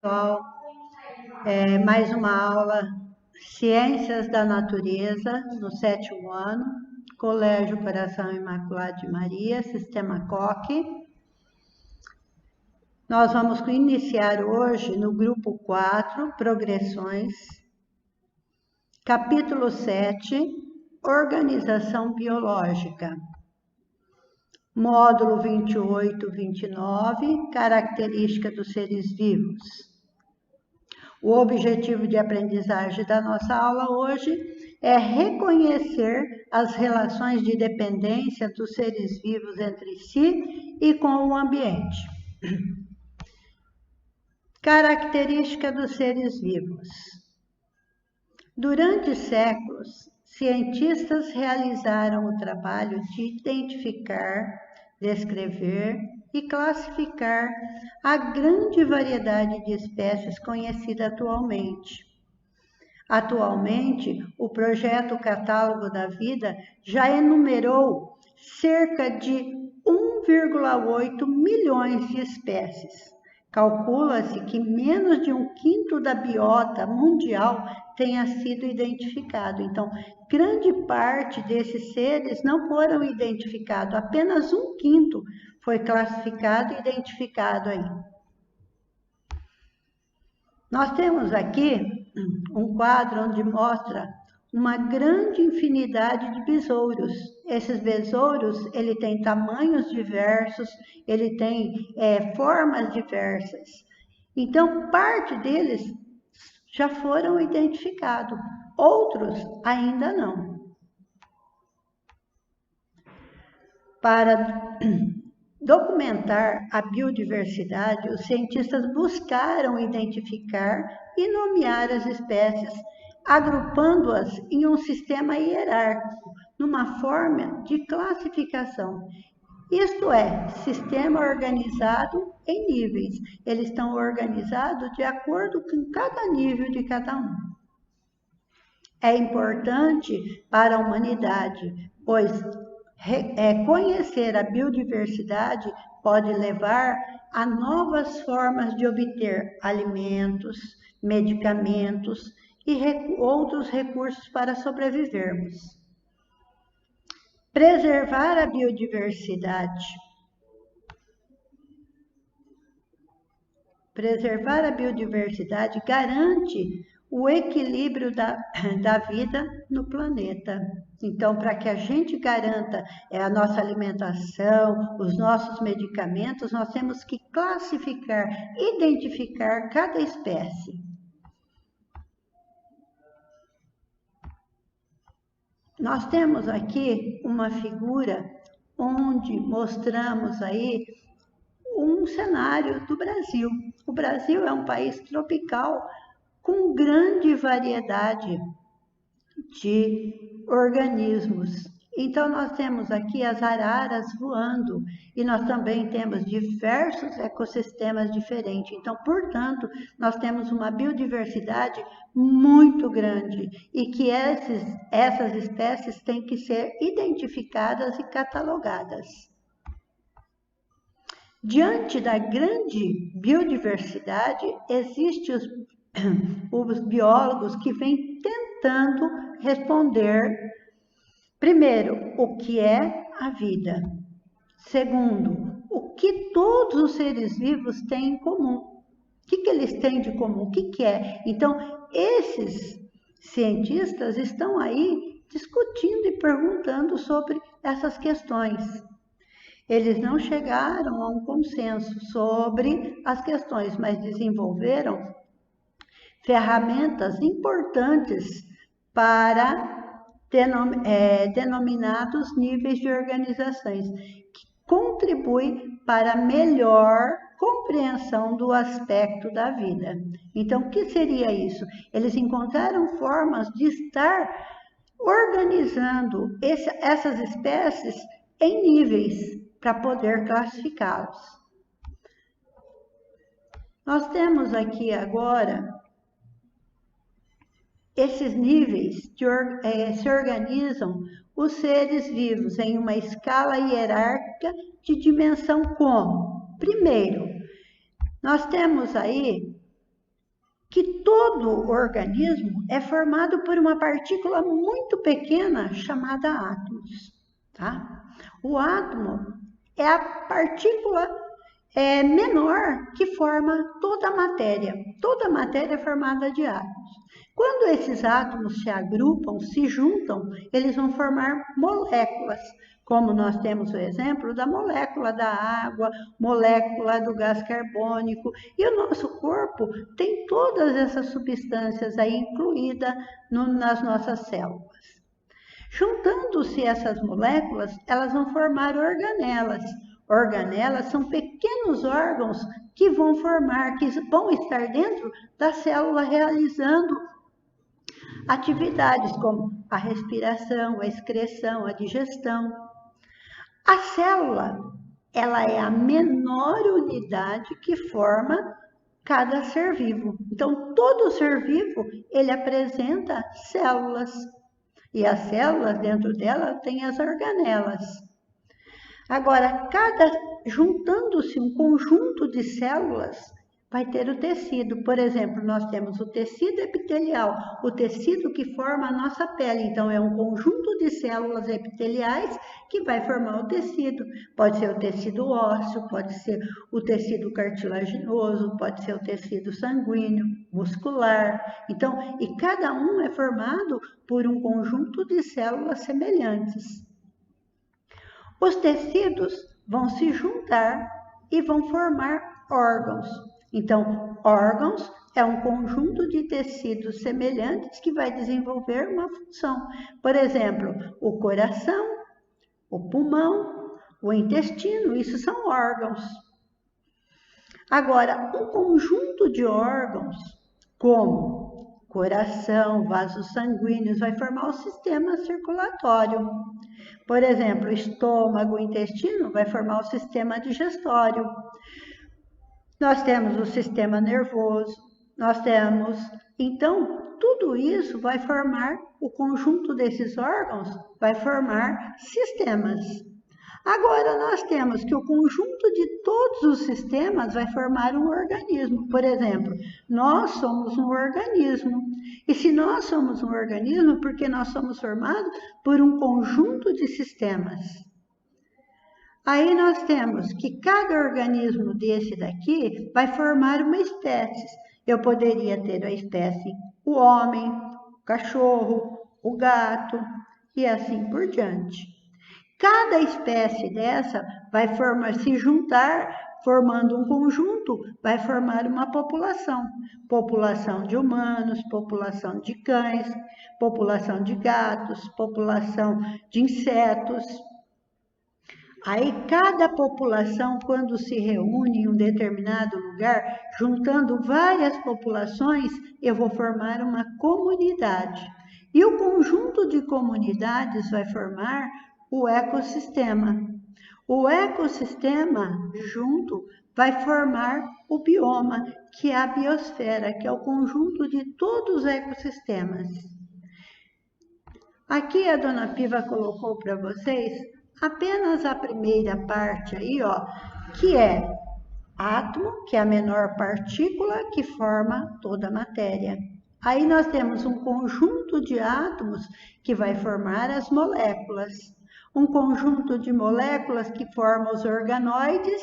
Pessoal, mais uma aula Ciências da Natureza, no 7º ano, Colégio Coração Imaculado de Maria, Sistema Coque. Nós vamos iniciar hoje no grupo 4, Progressões, capítulo 7, Organização Biológica. Módulo 28, 29, Característica dos seres vivos. O objetivo de aprendizagem da nossa aula hoje é reconhecer as relações de dependência dos seres vivos entre si e com o ambiente. Característica dos seres vivos. Durante séculos, cientistas realizaram o trabalho de identificar, descrever e classificar a grande variedade de espécies conhecida atualmente. Atualmente, o projeto Catálogo da Vida já enumerou cerca de 1,8 milhões de espécies. Calcula-se que menos de 1/5 da biota mundial tenha sido identificado. Então, grande parte desses seres não foram identificados, apenas 1/5 foi classificado e identificado aí. Nós temos aqui um quadro onde mostra uma grande infinidade de besouros. Esses besouros, ele tem tamanhos diversos, ele tem formas diversas. Então, parte deles já foram identificados, outros ainda não. Para documentar a biodiversidade, os cientistas buscaram identificar e nomear as espécies, agrupando-as em um sistema hierárquico, numa forma de classificação. Isto é, sistema organizado em níveis. Eles estão organizados de acordo com cada nível de cada um. É importante para a humanidade, pois conhecer a biodiversidade pode levar a novas formas de obter alimentos, medicamentos e outros recursos para sobrevivermos. Preservar a biodiversidade. Preservar a biodiversidade garante o equilíbrio da vida no planeta. Então, para que a gente garanta a nossa alimentação, os nossos medicamentos, nós temos que classificar, identificar cada espécie. Nós temos aqui uma figura onde mostramos aí um cenário do Brasil. O Brasil é um país tropical com grande variedade de organismos. Então, nós temos aqui as araras voando e nós também temos diversos ecossistemas diferentes. Então, portanto, nós temos uma biodiversidade muito grande e que essas espécies têm que ser identificadas e catalogadas. Diante da grande biodiversidade, existem os biólogos que vêm tentando responder, primeiro, o que é a vida. Segundo, o que todos os seres vivos têm em comum. O que eles têm de comum? O que é? Então, esses cientistas estão aí discutindo e perguntando sobre essas questões. Eles não chegaram a um consenso sobre as questões, mas desenvolveram ferramentas importantes para denominados níveis de organizações, que contribuem para a melhor compreensão do aspecto da vida. Então, o que seria isso? Eles encontraram formas de estar organizando essas espécies em níveis para poder classificá-los. Nós temos aqui agora esses níveis se organizam os seres vivos em uma escala hierárquica de dimensão como? Primeiro, nós temos aí que todo organismo é formado por uma partícula muito pequena chamada átomos, tá? O átomo é a partícula menor que forma toda a matéria. Toda a matéria é formada de átomos. Quando esses átomos se agrupam, se juntam, eles vão formar moléculas, como nós temos o exemplo da molécula da água, molécula do gás carbônico, e o nosso corpo tem todas essas substâncias aí incluídas nas nossas células. Juntando-se essas moléculas, elas vão formar organelas. Organelas são pequenos órgãos que vão formar, que vão estar dentro da célula realizando atividades como a respiração, a excreção, a digestão. A célula, ela é a menor unidade que forma cada ser vivo. Então, todo ser vivo, ele apresenta células. E as células, dentro dela, tem as organelas. Agora, juntando-se um conjunto de células, vai ter o tecido. Por exemplo, nós temos o tecido epitelial, o tecido que forma a nossa pele. Então, é um conjunto de células epiteliais que vai formar o tecido. Pode ser o tecido ósseo, pode ser o tecido cartilaginoso, pode ser o tecido sanguíneo, muscular. Então, e cada um é formado por um conjunto de células semelhantes. Os tecidos vão se juntar e vão formar órgãos. Então, órgãos é um conjunto de tecidos semelhantes que vai desenvolver uma função. Por exemplo, o coração, o pulmão, o intestino, isso são órgãos. Agora, um conjunto de órgãos, como coração, vasos sanguíneos, vai formar o sistema circulatório. Por exemplo, o estômago, o intestino, vai formar o sistema digestório. Nós temos o sistema nervoso, nós temos... Então, tudo isso vai formar, o conjunto desses órgãos vai formar sistemas. Agora, nós temos que o conjunto de todos os sistemas vai formar um organismo. Por exemplo, nós somos um organismo. E se nós somos um organismo, porque nós somos formados por um conjunto de sistemas. Aí nós temos que cada organismo desse daqui vai formar uma espécie. Eu poderia ter a espécie o homem, o cachorro, o gato e assim por diante. Cada espécie dessa vai se juntar, formando um conjunto, vai formar uma população. População de humanos, população de cães, população de gatos, população de insetos. Aí cada população, quando se reúne em um determinado lugar, juntando várias populações, eu vou formar uma comunidade. E o conjunto de comunidades vai formar o ecossistema. O ecossistema, junto, vai formar o bioma, que é a biosfera, que é o conjunto de todos os ecossistemas. Aqui a Dona Piva colocou para vocês apenas a primeira parte aí, ó, que é átomo, que é a menor partícula que forma toda a matéria. Aí nós temos um conjunto de átomos que vai formar as moléculas. Um conjunto de moléculas que formam os organoides.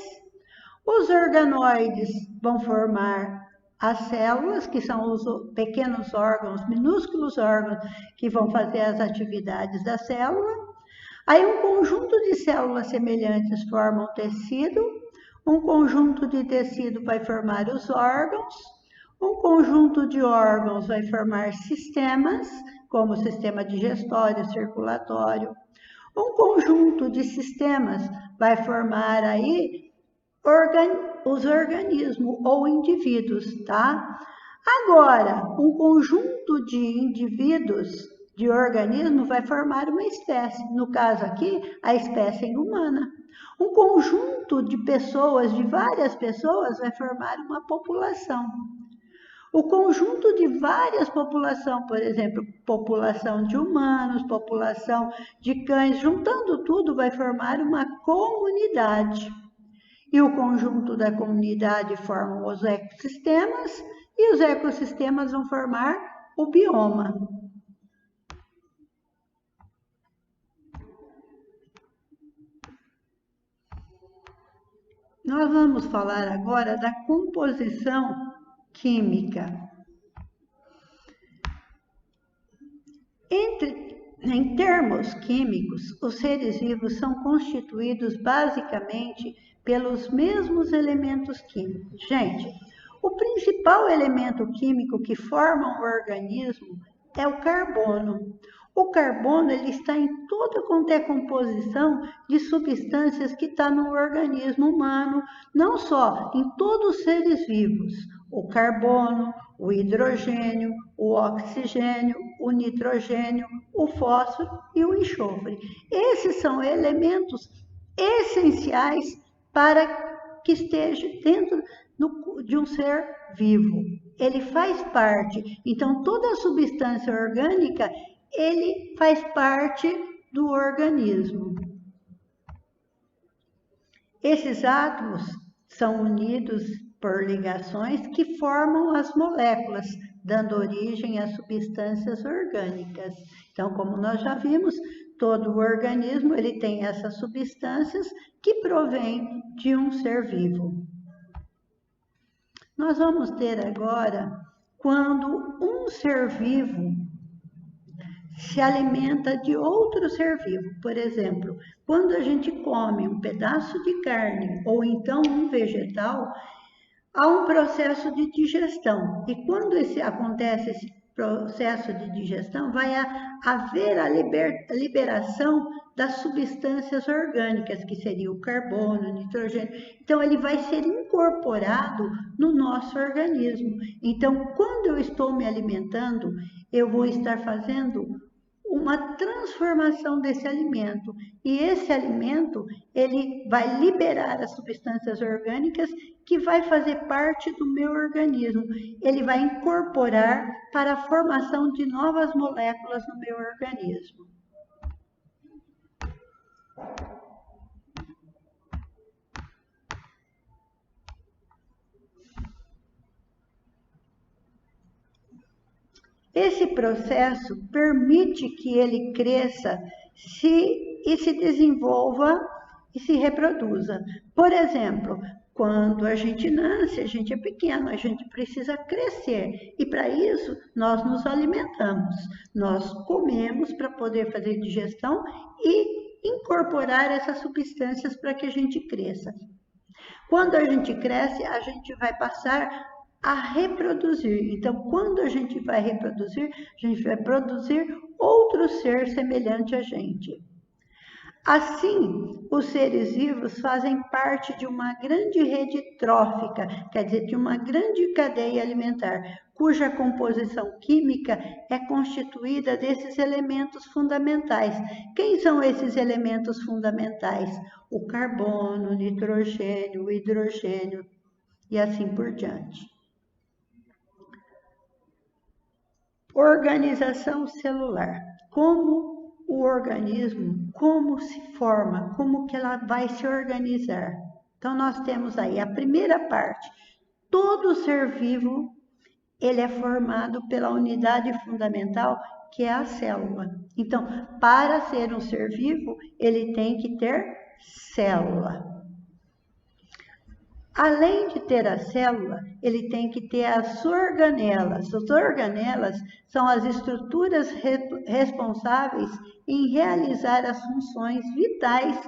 Os organoides vão formar as células, que são os pequenos órgãos, minúsculos órgãos que vão fazer as atividades da célula. Aí um conjunto de células semelhantes forma o tecido, um conjunto de tecido vai formar os órgãos, um conjunto de órgãos vai formar sistemas, como o sistema digestório, circulatório. Um conjunto de sistemas vai formar aí os organismos ou indivíduos, tá? Agora, um conjunto de indivíduos, de organismo, vai formar uma espécie. No caso aqui, a espécie humana. Um conjunto de pessoas, de várias pessoas, vai formar uma população. O conjunto de várias populações, por exemplo, população de humanos, população de cães, juntando tudo, vai formar uma comunidade. E o conjunto da comunidade formam os ecossistemas, e os ecossistemas vão formar o bioma. Nós vamos falar agora da composição química. Em termos químicos, os seres vivos são constituídos basicamente pelos mesmos elementos químicos. Gente, o principal elemento químico que forma um organismo é o carbono. O carbono ele está em toda quanto é composição de substâncias que está no organismo humano, não só em todos os seres vivos. O carbono, o hidrogênio, o oxigênio, o nitrogênio, o fósforo e o enxofre. Esses são elementos essenciais para que esteja dentro de um ser vivo. Ele faz parte. Então, toda substância orgânica, ele faz parte do organismo. Esses átomos são unidos por ligações que formam as moléculas, dando origem a substâncias orgânicas. Então, como nós já vimos, todo o organismo ele tem essas substâncias que provêm de um ser vivo. Nós vamos ter agora quando um ser vivo se alimenta de outro ser vivo. Por exemplo, quando a gente come um pedaço de carne ou então um vegetal, há um processo de digestão. E quando acontece esse processo de digestão, vai haver a liberação das substâncias orgânicas, que seria o carbono, o nitrogênio. Então, ele vai ser incorporado no nosso organismo. Então, quando eu estou me alimentando, eu vou estar fazendo uma transformação desse alimento. E esse alimento, ele vai liberar as substâncias orgânicas que vai fazer parte do meu organismo. Ele vai incorporar para a formação de novas moléculas no meu organismo. Esse processo permite que ele cresça e se desenvolva e se reproduza. Por exemplo, quando a gente nasce, a gente é pequeno, a gente precisa crescer. E para isso, nós nos alimentamos. Nós comemos para poder fazer digestão e incorporar essas substâncias para que a gente cresça. Quando a gente cresce, a gente vai passar a reproduzir. Então, quando a gente vai reproduzir, a gente vai produzir outro ser semelhante a gente. Assim, os seres vivos fazem parte de uma grande rede trófica, quer dizer, de uma grande cadeia alimentar, cuja composição química é constituída desses elementos fundamentais. Quem são esses elementos fundamentais? O carbono, o nitrogênio, o hidrogênio e assim por diante. Organização celular. Como o organismo, como se forma, como que ela vai se organizar. Então, nós temos aí a primeira parte. Todo ser vivo, ele é formado pela unidade fundamental, que é a célula. Então, para ser um ser vivo, ele tem que ter célula. Além de ter a célula, ele tem que ter as organelas. As organelas são as estruturas responsáveis em realizar as funções vitais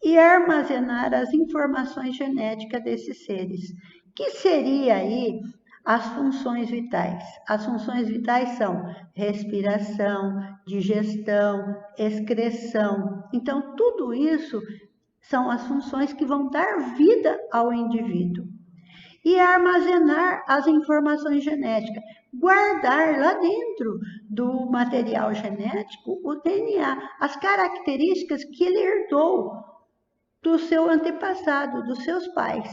e armazenar as informações genéticas desses seres. Que seria aí as funções vitais? As funções vitais são respiração, digestão, excreção. Então, tudo isso são as funções que vão dar vida ao indivíduo. E armazenar as informações genéticas, guardar lá dentro do material genético o DNA, as características que ele herdou do seu antepassado, dos seus pais.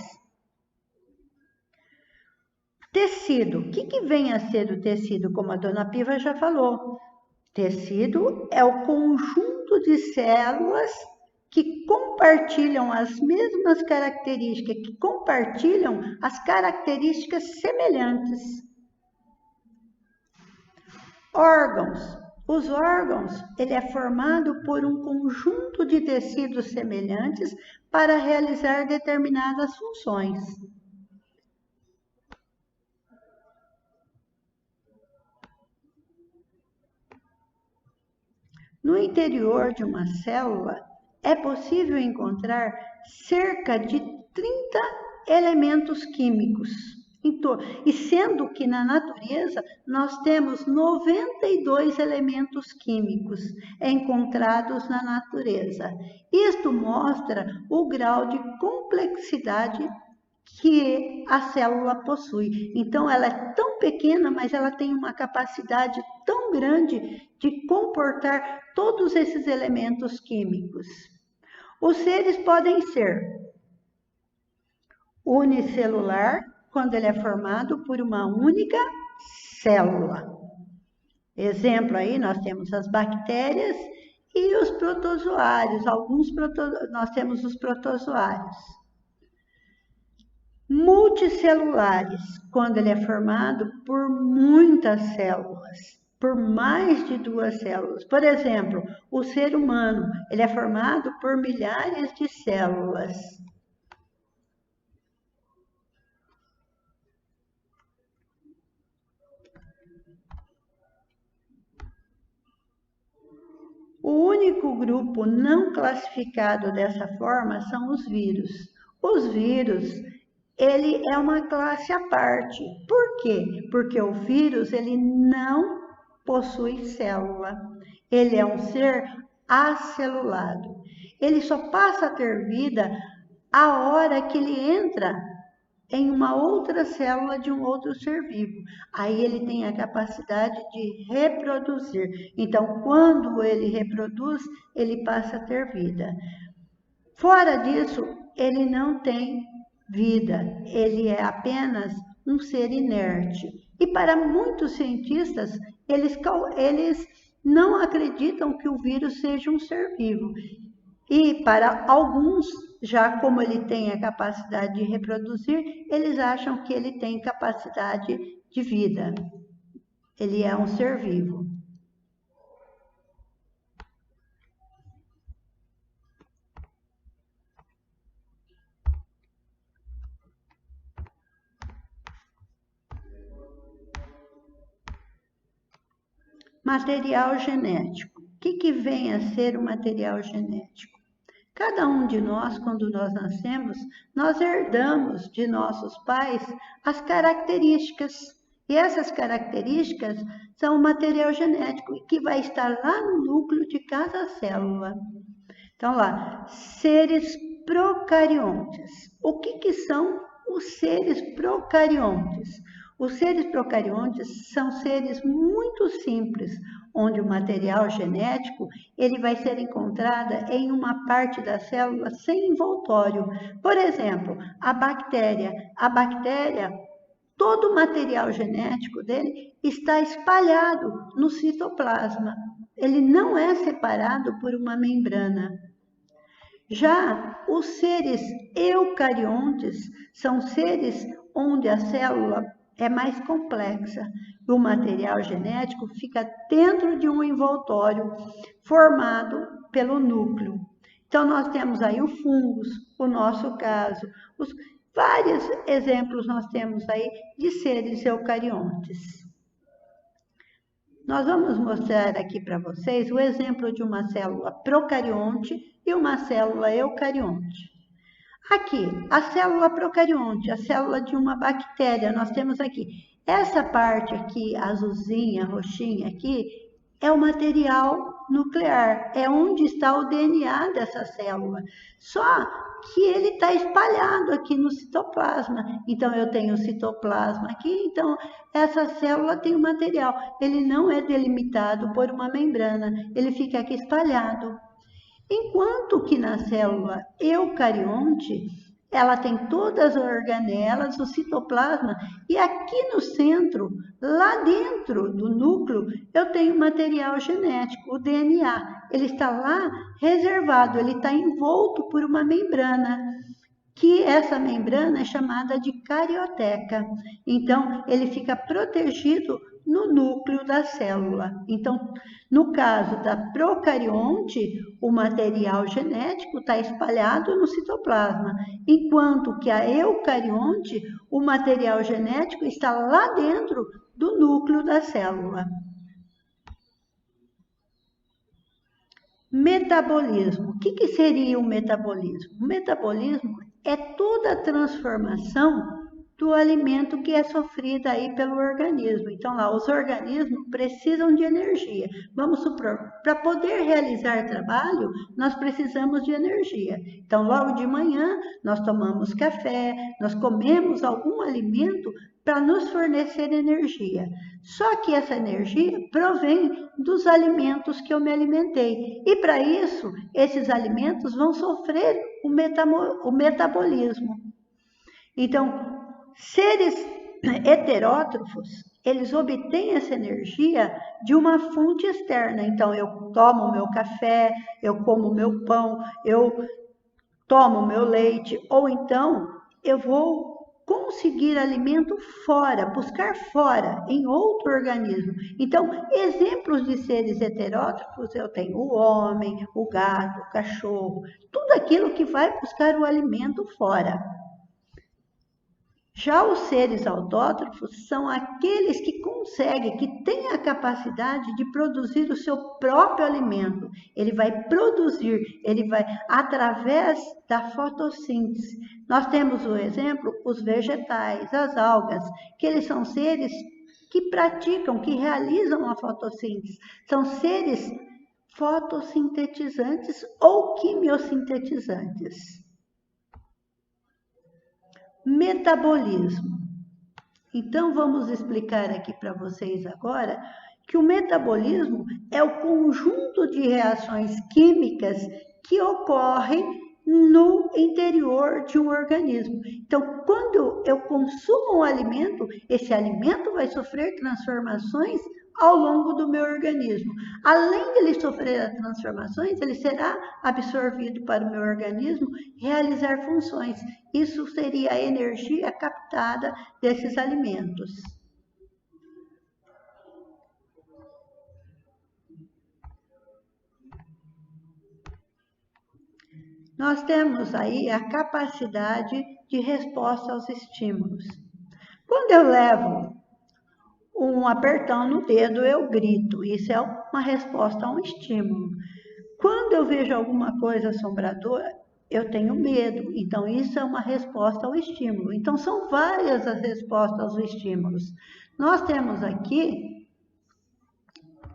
Tecido. O que vem a ser o tecido? Como a dona Piva já falou. Tecido é o conjunto de células que compartilham as mesmas características, que compartilham as características semelhantes. Órgãos. Os órgãos, ele é formado por um conjunto de tecidos semelhantes para realizar determinadas funções. No interior de uma célula, é possível encontrar cerca de 30 elementos químicos. E sendo que na natureza nós temos 92 elementos químicos encontrados na natureza. Isto mostra o grau de complexidade que a célula possui. Então, ela é tão pequena, mas ela tem uma capacidade tão grande de comportar todos esses elementos químicos. Os seres podem ser unicelular, quando ele é formado por uma única célula. Exemplo aí, nós temos as bactérias e os protozoários. Nós temos os protozoários. Multicelulares, quando ele é formado por muitas células, por mais de 2 células. Por exemplo, o ser humano, ele é formado por milhares de células. O único grupo não classificado dessa forma são os vírus. Os vírus, ele é uma classe à parte. Por quê? Porque o vírus, ele não possui célula. Ele é um ser acelulado. Ele só passa a ter vida a hora que ele entra em uma outra célula de um outro ser vivo. Aí ele tem a capacidade de reproduzir. Então, quando ele reproduz, ele passa a ter vida. Fora disso, ele não tem vida. Ele é apenas um ser inerte. E para muitos cientistas, eles não acreditam que o vírus seja um ser vivo. E para alguns, já como ele tem a capacidade de reproduzir, eles acham que ele tem capacidade de vida. Ele é um ser vivo. Material genético. O que vem a ser o material genético? Cada um de nós, quando nós nascemos, nós herdamos de nossos pais as características. E essas características são o material genético que vai estar lá no núcleo de cada célula. Então, lá, seres procariontes. O que são os seres procariontes? Os seres procariontes são seres muito simples, onde o material genético ele vai ser encontrado em uma parte da célula sem envoltório. Por exemplo, a bactéria. A bactéria, todo o material genético dele está espalhado no citoplasma. Ele não é separado por uma membrana. Já os seres eucariontes são seres onde a célula é mais complexa. O material genético fica dentro de um envoltório formado pelo núcleo. Então, nós temos aí o fungos, o nosso caso, vários exemplos nós temos aí de seres eucariontes. Nós vamos mostrar aqui para vocês o exemplo de uma célula procarionte e uma célula eucarionte. Aqui, a célula procarionte, a célula de uma bactéria, nós temos aqui. Essa parte aqui, azulzinha, roxinha aqui, é o material nuclear, é onde está o DNA dessa célula. Só que ele está espalhado aqui no citoplasma. Então, eu tenho o citoplasma aqui, então essa célula tem o material. Ele não é delimitado por uma membrana, ele fica aqui espalhado. Enquanto que na célula eucarionte, ela tem todas as organelas, o citoplasma, e aqui no centro, lá dentro do núcleo, eu tenho material genético, o DNA. Ele está lá reservado, ele está envolto por uma membrana, que essa membrana é chamada de carioteca. Então, ele fica protegido no núcleo da célula. Então, no caso da procarionte, o material genético está espalhado no citoplasma, enquanto que a eucarionte, o material genético está lá dentro do núcleo da célula. Metabolismo. O que seria o metabolismo? O metabolismo é toda a transformação do alimento que é sofrido aí pelo organismo. Então, lá, os organismos precisam de energia. Vamos supor, para poder realizar trabalho, nós precisamos de energia. Então, logo de manhã, nós tomamos café, nós comemos algum alimento para nos fornecer energia. Só que essa energia provém dos alimentos que eu me alimentei. E para isso, esses alimentos vão sofrer o metabolismo. Então, seres heterótrofos, eles obtêm essa energia de uma fonte externa. Então, eu tomo o meu café, eu como o meu pão, eu tomo o meu leite, ou então eu vou conseguir alimento fora, buscar fora, em outro organismo. Então, exemplos de seres heterótrofos, eu tenho o homem, o gato, o cachorro, tudo aquilo que vai buscar o alimento fora. Já os seres autótrofos são aqueles que conseguem, que têm a capacidade de produzir o seu próprio alimento. Ele vai produzir, ele vai através da fotossíntese. Nós temos o exemplo, os vegetais, as algas, que eles são seres que praticam, que realizam a fotossíntese. São seres fotossintetizantes ou quimiosintetizantes. Metabolismo. Então, vamos explicar aqui para vocês agora que o metabolismo é o conjunto de reações químicas que ocorrem no interior de um organismo. Então, quando eu consumo um alimento, esse alimento vai sofrer transformações ao longo do meu organismo. Além de ele sofrer as transformações, ele será absorvido para o meu organismo realizar funções. Isso seria a energia captada desses alimentos. Nós temos aí a capacidade de resposta aos estímulos. Quando eu levo um apertão no dedo, eu grito. Isso é uma resposta a um estímulo. Quando eu vejo alguma coisa assombradora, eu tenho medo. Então, isso é uma resposta ao estímulo. Então, são várias as respostas aos estímulos. Nós temos aqui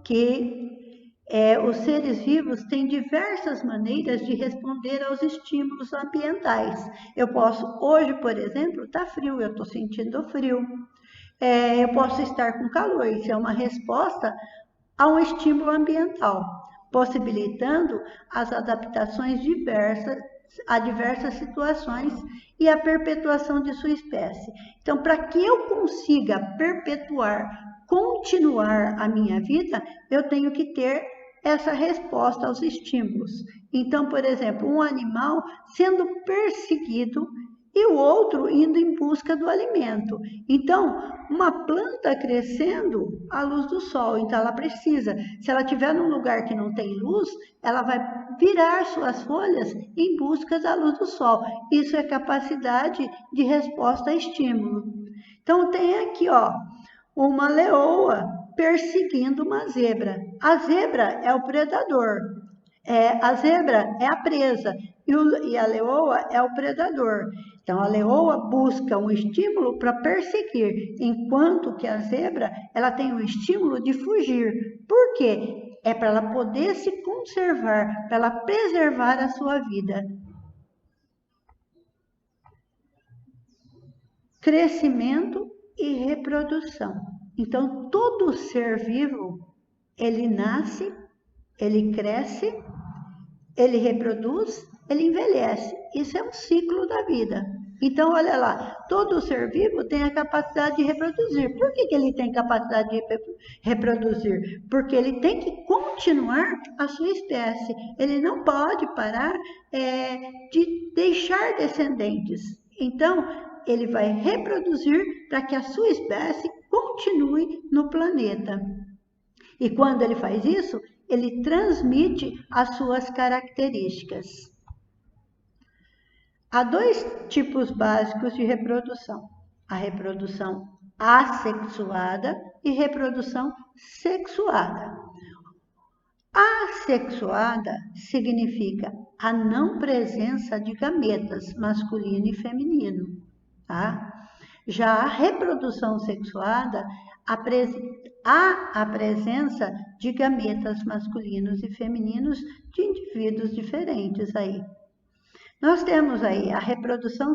que os seres vivos têm diversas maneiras de responder aos estímulos ambientais. Eu posso, hoje, por exemplo, está frio, eu estou sentindo frio. Eu posso estar com calor, isso é uma resposta a um estímulo ambiental, possibilitando as adaptações a diversas situações e a perpetuação de sua espécie. Então, para que eu consiga continuar a minha vida, eu tenho que ter essa resposta aos estímulos. Então, por exemplo, um animal sendo perseguido e o outro indo em busca do alimento. Então, uma planta crescendo à luz do sol, então ela precisa, se ela estiver num lugar que não tem luz, ela vai virar suas folhas em busca da luz do sol. Isso é capacidade de resposta a estímulo. Então, tem aqui, uma leoa perseguindo uma zebra. A zebra é o predador. A zebra é a presa e a leoa é o predador. Então, a leoa busca um estímulo para perseguir, enquanto que a zebra ela tem um estímulo de fugir. Por quê? É para ela poder se conservar, para ela preservar a sua vida. Crescimento e reprodução. Então, todo ser vivo, ele nasce, ele cresce, ele reproduz, ele envelhece Isso é um ciclo da vida. Então, olha lá, todo ser vivo tem a capacidade de reproduzir. Por que ele tem capacidade de reproduzir? Porque ele tem que continuar a sua espécie. Ele não pode parar de deixar descendentes. Então, ele vai reproduzir para que a sua espécie continue no planeta. E quando ele faz isso, ele transmite as suas características. Há dois tipos básicos de reprodução: a reprodução assexuada e reprodução sexuada. Assexuada significa a não presença de gametas masculino e feminino, tá? Já a reprodução sexuada há a presença de gametas masculinos e femininos de indivíduos diferentes aí. Nós temos aí a reprodução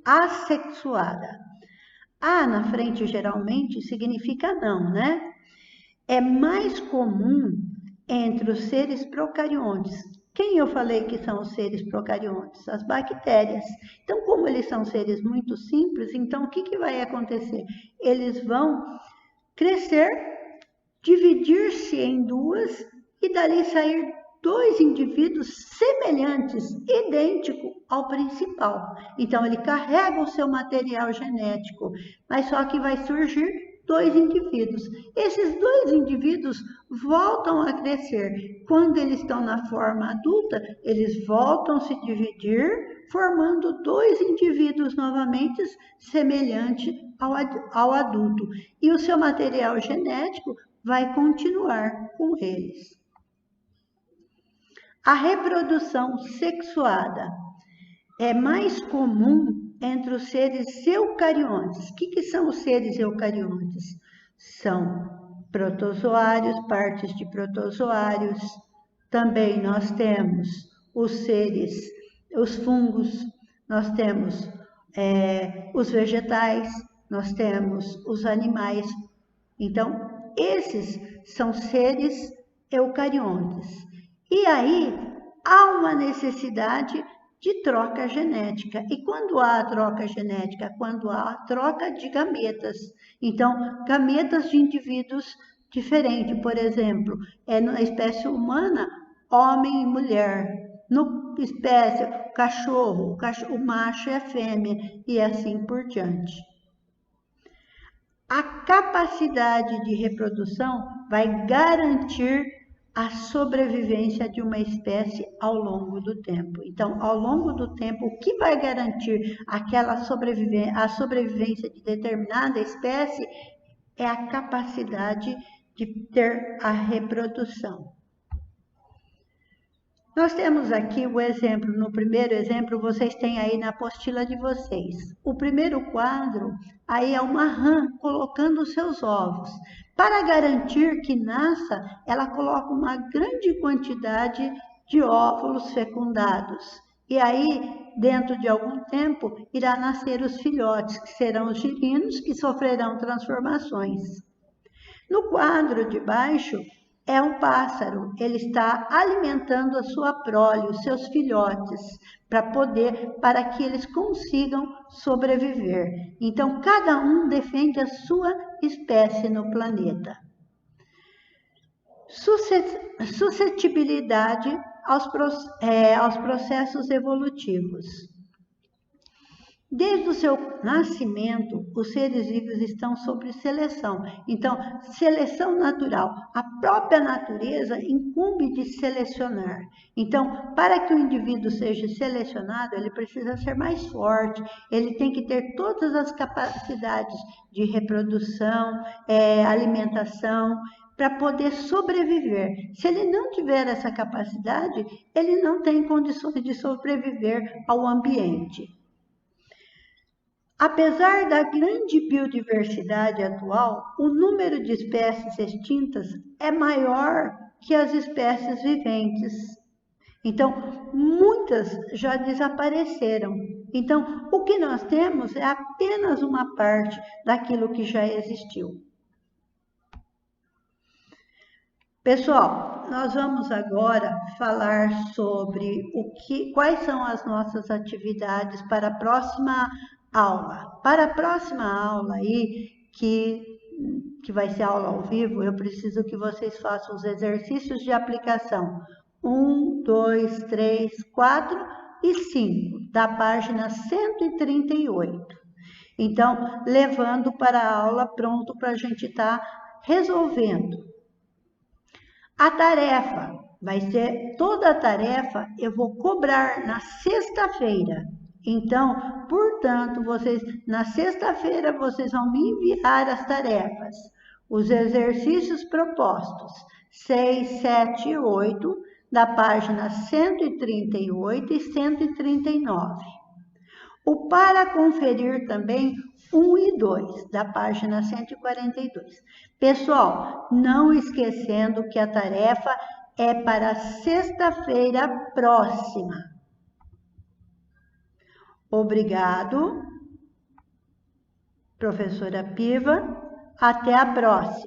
assexuada. A na frente geralmente significa não, né? É mais comum entre os seres procariontes. Quem eu falei que são os seres procariontes? As bactérias. Então, como eles são seres muito simples, então o que vai acontecer? Eles vão crescer, dividir-se em duas e dali sair dois indivíduos semelhantes, idênticos ao principal. Então, ele carrega o seu material genético, mas só que vai surgir dois indivíduos. Esses dois indivíduos voltam a crescer. Quando eles estão na forma adulta, eles voltam a se dividir, formando dois indivíduos novamente semelhantes ao adulto. E o seu material genético vai continuar com eles. A reprodução sexuada é mais comum entre os seres eucariontes. O que são os seres eucariontes? São protozoários, partes de protozoários. Também nós temos os fungos, nós temos os vegetais, nós temos os animais. Então, esses são seres eucariontes. E aí, há uma necessidade de troca genética. E quando há troca genética? Quando há troca de gametas. Então, gametas de indivíduos diferentes. Por exemplo, na espécie humana, homem e mulher. Na espécie cachorro, o macho e a fêmea. E assim por diante. A capacidade de reprodução vai garantir a sobrevivência de uma espécie ao longo do tempo. Então, ao longo do tempo, o que vai garantir a sobrevivência de determinada espécie é a capacidade de ter a reprodução. Nós temos aqui o exemplo, no primeiro exemplo, vocês têm aí na apostila de vocês. O primeiro quadro, aí é uma rã colocando os seus ovos. Para garantir que nasça, ela coloca uma grande quantidade de óvulos fecundados. E aí, dentro de algum tempo, irá nascer os filhotes, que serão os girinos, que sofrerão transformações. No quadro de baixo, é um pássaro, ele está alimentando a sua prole, os seus filhotes, para que eles consigam sobreviver. Então, cada um defende a sua espécie no planeta. Suscetibilidade aos processos evolutivos. Desde o seu nascimento, os seres vivos estão sob seleção. Então, seleção natural. A própria natureza incumbe de selecionar. Então, para que o indivíduo seja selecionado, ele precisa ser mais forte, ele tem que ter todas as capacidades de reprodução, alimentação, para poder sobreviver. Se ele não tiver essa capacidade, ele não tem condições de sobreviver ao ambiente. Apesar da grande biodiversidade atual, o número de espécies extintas é maior que as espécies viventes. Então, muitas já desapareceram. Então, o que nós temos é apenas uma parte daquilo que já existiu. Pessoal, nós vamos agora falar sobre quais são as nossas atividades para a próxima aula. Para a próxima aula aí, que vai ser aula ao vivo, eu preciso que vocês façam os exercícios de aplicação 1, 2, 3, 4 e 5, da página 138. Então, levando para a aula pronto para a gente estar resolvendo. A tarefa vai ser, toda a tarefa eu vou cobrar na sexta-feira. Então, portanto, na sexta-feira vocês vão me enviar as tarefas, os exercícios propostos, 6, 7 e 8, da página 138 e 139. O para conferir também 1 e 2, da página 142. Pessoal, não esquecendo que a tarefa é para sexta-feira próxima. Obrigado, professora Piva. Até a próxima.